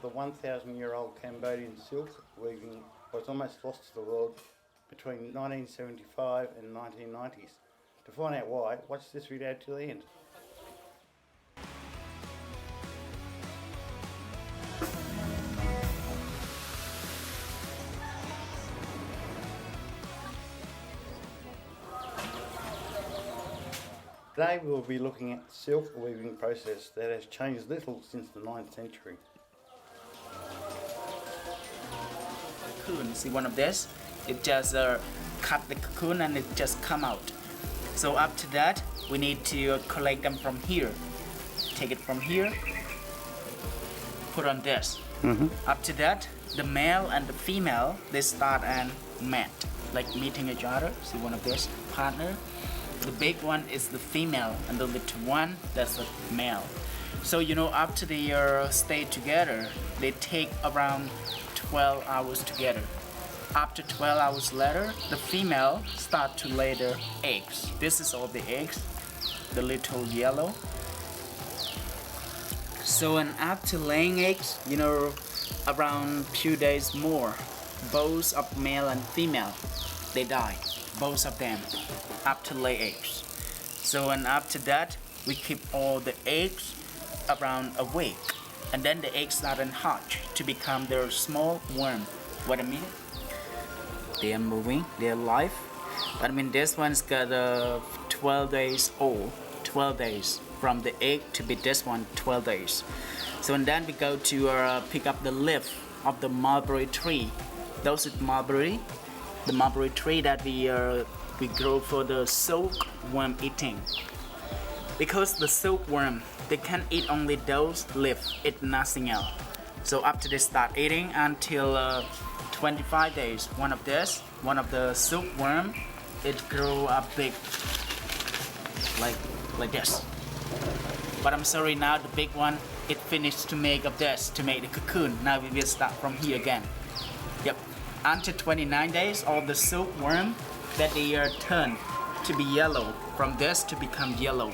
the 1,000-year-old Cambodian silk weaving was almost lost to the world between 1975 and 1990s. To find out why, watch this video till the end. Today we'll be looking at the silk weaving process that has changed little since the 9th century. Cocoon, see one of this? It just cut the cocoon and it just come out. So after that, we need to collect them from here. Take it from here, put on this. After that, the male and the female, they start and met, like meeting each other. See one of this partner. The big one is the female and the little one, that's the male. So after they stay together, they take around 12 hours together. After 12 hours later, the female start to lay their eggs. This is all the eggs, the little yellow. So and after laying eggs, around few days more, both of male and female, they die. Both of them after lay eggs. So and after that we keep all the eggs around a week, and then the eggs start and hatch to become their small worm. Wait a minute, they are moving, they are alive. But this one's got 12 days old, 12 days from the egg to be this one, 12 days. So and then we go to pick up the leaf of the mulberry tree. Those is mulberry, the mulberry tree that we grow for the silkworm eating. Because the silkworm, they can eat only those leaves, eat nothing else. So after they start eating until 25 days, one of the silkworm, it grow up big like this. But I'm sorry, now the big one, it finished to make of this, to make the cocoon. Now we will start from here again. Yep. Until 29 days, all the silkworm that they are turned to be yellow, from this to become yellow.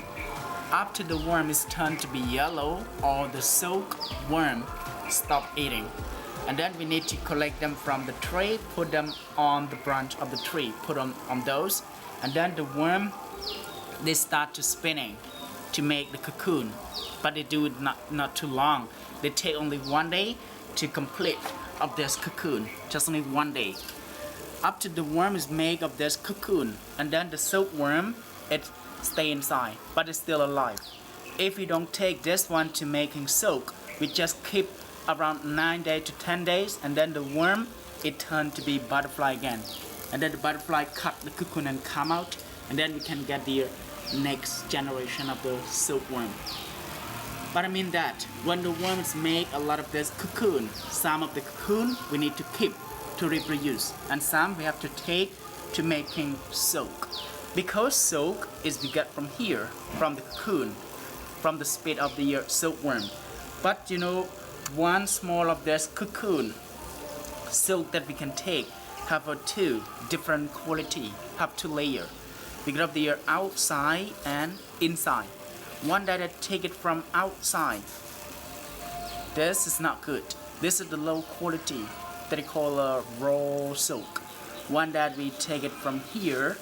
After the worm is turned to be yellow, all the silkworm stop eating. And then we need to collect them from the tree, put them on the branch of the tree, put them on those. And then the worm, they start to spinning to make the cocoon. But they do it not too long. They take only 1 day to complete of this cocoon, just only 1 day. After the worm is made of this cocoon, and then the silkworm, it stay inside, but it's still alive. If we don't take this one to making silk, we just keep around 9 days to 10 days, and then the worm, it turn to be butterfly again. And then the butterfly cut the cocoon and come out, and then we can get the next generation of the silkworm. But that when the worms make a lot of this cocoon, some of the cocoon we need to keep to reproduce, and some we have to take to making silk. Because silk is we get from here, from the cocoon, from the spit of the silkworm. But one small of this cocoon, silk that we can take, have two different quality, have two layer. We got the outside and inside. One that I take it from outside, this is not good. This is the low quality that they call a raw silk. One that we take it from here,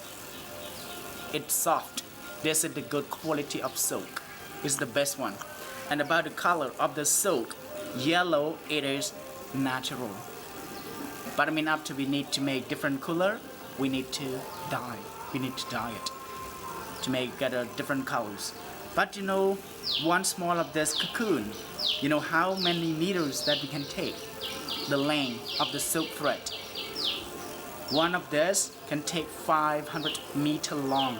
it's soft. This is the good quality of silk. It's the best one. And about the color of the silk, yellow, it is natural. But after we need to make different color, we need to dye. We need to dye it to get different colors. But one small of this cocoon, how many meters that we can take? The length of the silk thread. One of this can take 500 meter long,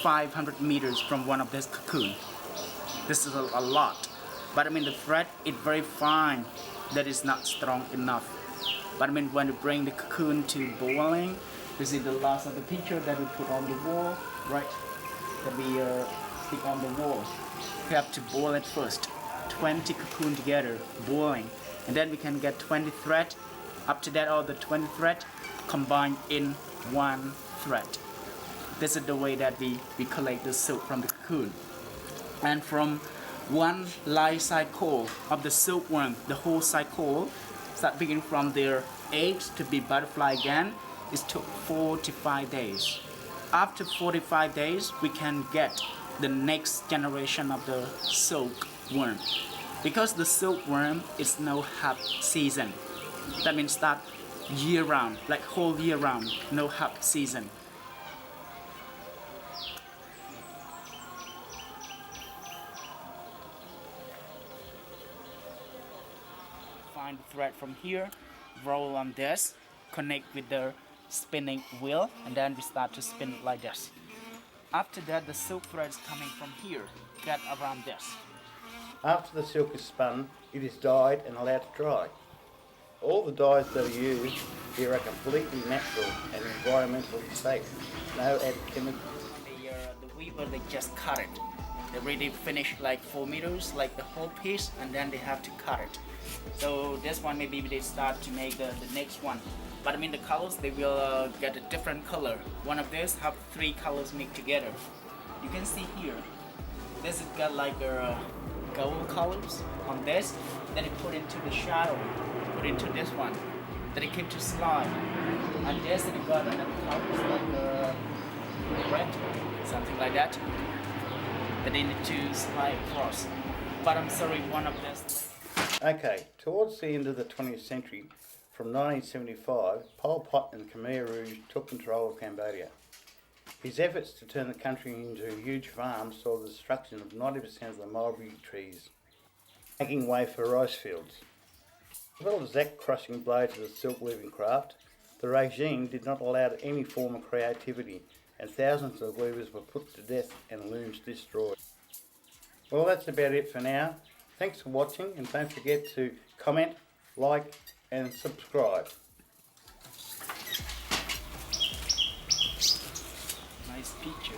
500 meters from one of this cocoon. This is a lot. But the thread is very fine, that is not strong enough. But when you bring the cocoon to boiling, this is the last of the picture that we put on the wall, right? That we stick on the wall. We have to boil it first. 20 cocoon together, boiling. And then we can get 20 thread. After that, all the 20 thread combined in one thread. This is the way that we collect the silk from the cocoon. And from one life cycle of the silkworm, the whole cycle, start beginning from their eggs to be butterfly again, it took 45 days. After 45 days, we can get the next generation of the silkworm. Because the silkworm is no half season. That means that year round, like whole year round, no half season. Find the thread from here, roll on this, connect with the spinning wheel, and then we start to spin like this. After that, the silk thread is coming from here, get around this. After the silk is spun, it is dyed and allowed to dry. All the dyes that are used here are completely natural and environmentally safe. No added chemicals. The weaver, they just cut it. They already finished like 4 meters, like the whole piece, and then they have to cut it. So this one, maybe they start to make the next one. But I mean the colors, they will get a different color. One of these have 3 colors mixed together. You can see here, this has got like a gold colors on this. Then it put into the shadow, put into this one. Then it came to slide. And this it got another color, like red, something like that. That they need to slide across. But I'm sorry, one of this. Okay, towards the end of the 20th century, from 1975, Pol Pot and Khmer Rouge took control of Cambodia. His efforts to turn the country into a huge farm saw the destruction of 90% of the mulberry trees, making way for rice fields. As well as that crushing blow to the silk weaving craft, the regime did not allow any form of creativity, and thousands of weavers were put to death and looms destroyed. Well, that's about it for now. Thanks for watching, and don't forget to comment, like and subscribe. Nice picture.